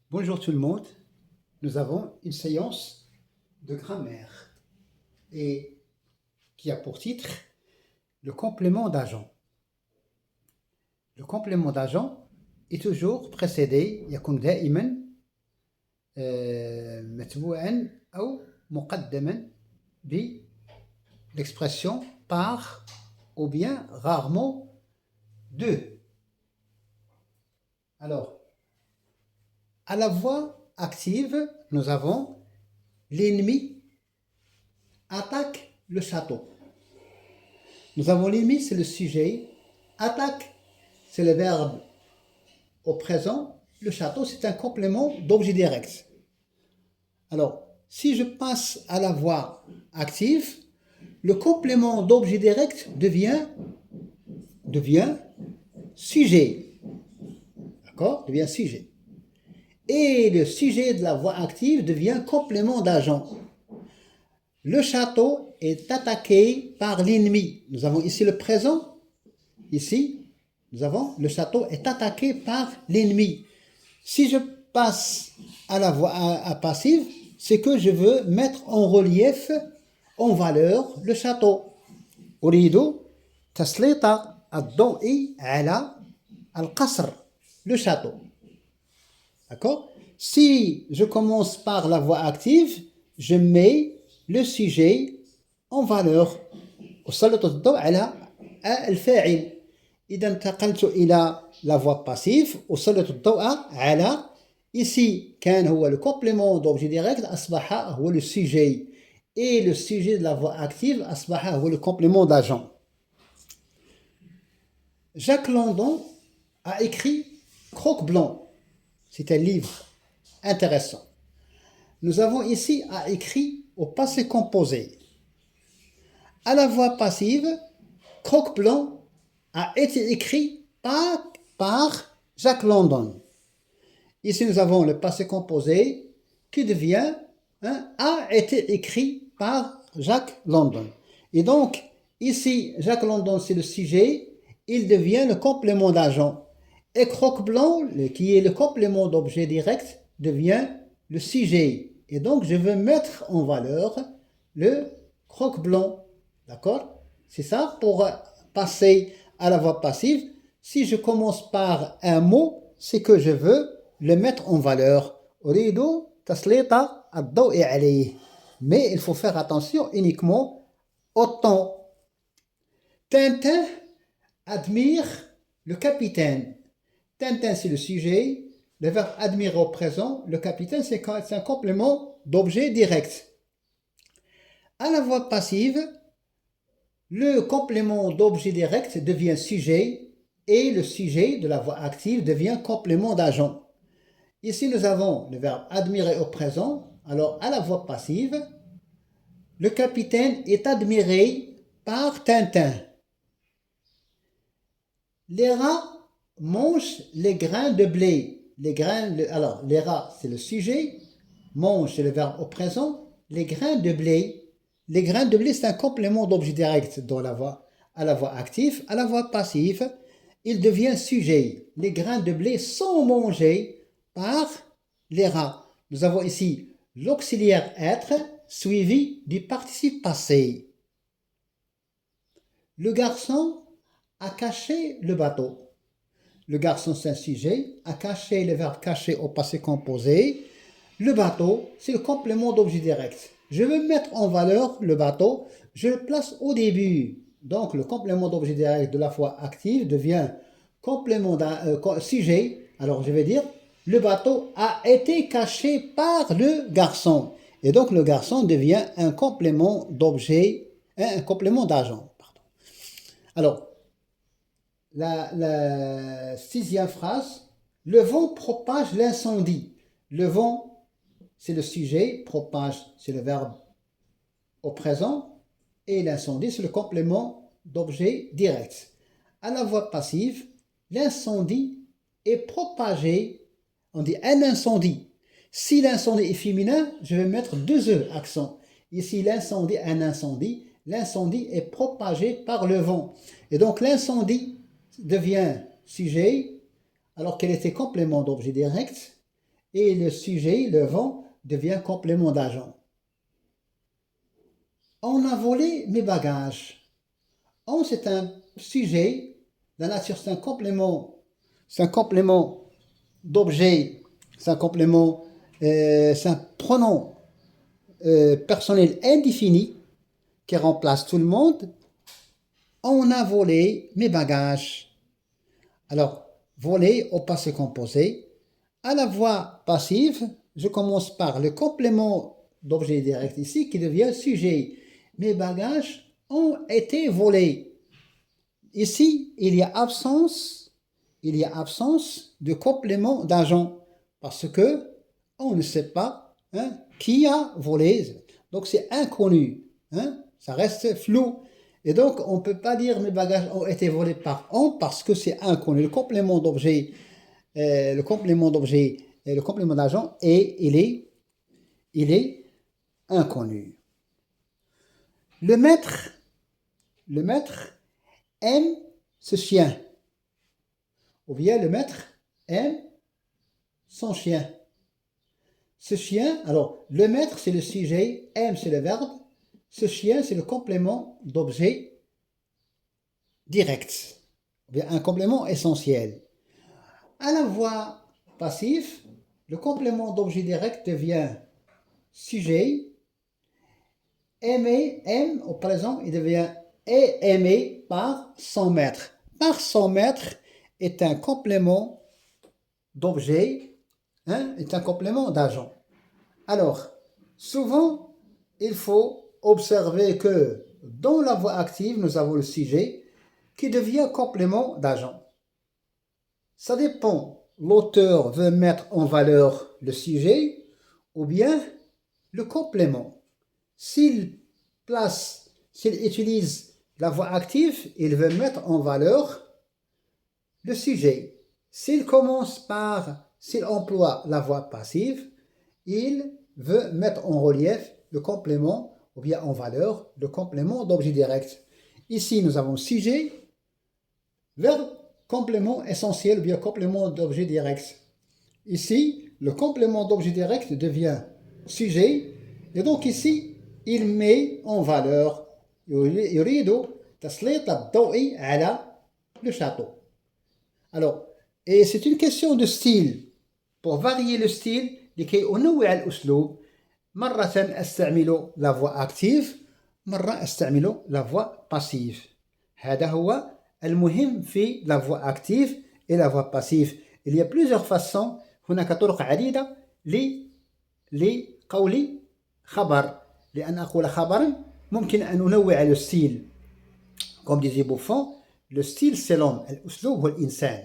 Bonjour tout le monde, nous avons une séance de grammaire et qui a pour titre le complément d'agent. Le complément d'agent est toujours précédé يكون دائما متبوعا أو مقدما l'expression par ou bien rarement de. Alors, à la voix active, nous avons l'ennemi attaque le château. Nous avons l'ennemi, c'est le sujet. Attaque, c'est le verbe au présent. Le château, c'est un complément d'objet direct. Alors, si je passe à la voix active, le complément d'objet direct devient sujet. D'accord? Devient sujet. Et le sujet de la voix active devient complément d'agent. Le château est attaqué par l'ennemi. Nous avons ici le présent. Ici, nous avons le château est attaqué par l'ennemi. Si je passe à la voix passive, c'est que je veux mettre en relief, en valeur, le château. أريد تسليط الضوء على القصر, le château. D'accord? Si je commence par la voix active, je mets le sujet en valeur. أسلط الضوء على الفاعل. إذا انتقلت إلى la voix passive أسلط الضوء على ici كان هو le complément d'objet direct أصبح هو le sujet et le sujet de la voix active أصبح هو le complément d'agent. Jacques Landon a écrit Croque-Blanc. C'est un livre intéressant. Nous avons ici à écrit au passé composé. À la voix passive, Croque-Blanc a été écrit par Jacques Landon. Ici, nous avons le passé composé qui devient a été écrit par Jacques Landon. Et donc, ici, Jacques Landon, c'est le sujet, il devient le complément d'agent. Et Croque-Blanc, qui est le complément d'objet direct, devient le sujet. Et donc, je veux mettre en valeur le Croque-Blanc. D'accord? C'est ça pour passer à la voix passive. Si je commence par un mot, c'est que je veux le mettre en valeur. أريد تسليط الضوء عليه. Mais il faut faire attention uniquement au temps. Tintin admire le capitaine. Tintin, c'est le sujet. Le verbe admirer au présent. Le capitaine, c'est un complément d'objet direct. À la voix passive, le complément d'objet direct devient sujet et le sujet de la voix active devient complément d'agent. Ici, nous avons le verbe admirer au présent. Alors, à la voix passive, le capitaine est admiré par Tintin. Les rats mangent les grains de blé. Alors, les rats, c'est le sujet. Mange, c'est le verbe au présent. Les grains de blé. Les grains de blé, c'est un complément d'objet direct à la voix active. À la voix passive, il devient sujet. Les grains de blé sont mangés par les rats. Nous avons ici l'auxiliaire être suivi du participe passé. Le garçon a caché le bateau. Le garçon, c'est un sujet. A caché, le verbe cacher au passé composé. Le bateau, c'est le complément d'objet direct. Je veux mettre en valeur le bateau. Je le place au début. Donc, le complément d'objet direct de la voix active devient complément sujet. Alors, je vais dire le bateau a été caché par le garçon. Et donc, le garçon devient un complément d'objet, un complément d'agent. Alors, la sixième phrase, le vent propage l'incendie. Le vent, c'est le sujet, propage, c'est le verbe au présent, et l'incendie, c'est le complément d'objet direct. À la voix passive, l'incendie est propagé. On dit un incendie. Si l'incendie est féminin, je vais mettre deux accents. Ici, l'incendie, un incendie. L'incendie est propagé par le vent. Et donc, l'incendie devient sujet, alors qu'elle était complément d'objet direct. et le sujet, le vent, devient complément d'agent. On a volé mes bagages. On, c'est un sujet, la nature, c'est un complément d'objet, c'est un pronom personnel indéfini qui remplace tout le monde. On a volé mes bagages. Alors, voler au passé composé. À la voix passive, je commence par le complément d'objet direct ici qui devient sujet. Mes bagages ont été volés. Ici, il y a absence de complément d'agent parce que on ne sait pas qui a volé. Donc c'est inconnu, ça reste flou. Et donc on ne peut pas dire mes bagages ont été volés par on parce que c'est inconnu. Le complément d'objet, le complément d'agent il est inconnu. Le maître aime ce chien. Ou bien le maître aime son chien. Ce chien, alors le maître c'est le sujet, aime c'est le verbe, ce chien c'est le complément d'objet direct, ou bien un complément essentiel. À la voix passive, le complément d'objet direct devient sujet, aimer, aime au présent, il devient est aimé par son maître. Par son maître est un complément d'objet, est un complément d'agent. Alors, souvent, il faut observer que dans la voix active, nous avons le sujet qui devient complément d'agent. Ça dépend. L'auteur veut mettre en valeur le sujet ou bien le complément. S'il utilise la voix active, il veut mettre en valeur le sujet. S'il emploie la voix passive, il veut mettre en relief le complément ou bien en valeur le complément d'objet direct. Ici, nous avons sujet, verbe, complément essentiel ou bien complément d'objet direct. Ici, le complément d'objet direct devient sujet et donc ici, il met en valeur يريد تسليط الضوء على le château. Alors, et c'est une question de style. Pour varier le style, لكي أنوع الأسلوب مرة أستعمل la voix active مرة أستعمل la voix passive. هذا هو المهم في la voix active et la voix passive. Il y a plusieurs façons. هناك طرق عديدة لقول خبر. لأن أقول خبرا ممكن أن أنوع le style. Comme disait Buffon, le style c'est l'homme, الأسلوب هو الإنسان.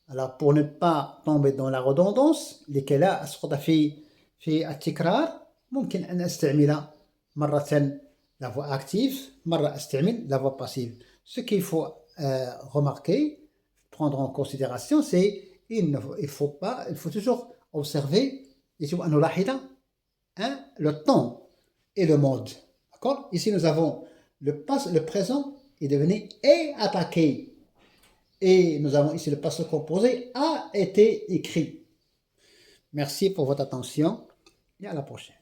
Alors pour ne pas tomber dans la redondance لكي لا أسقط في التكرار ممكن أن أستعمل مرة la voix active مرة أستعمل la voix passive. Ce qu'il faut remarquer, prendre en considération, c'est il faut toujours observer يجب أن نلاحظ le temps et le mode. D'accord? Ici nous avons le présent est devenu est attaqué. Et nous avons ici le passé composé a été écrit. Merci pour votre attention et à la prochaine.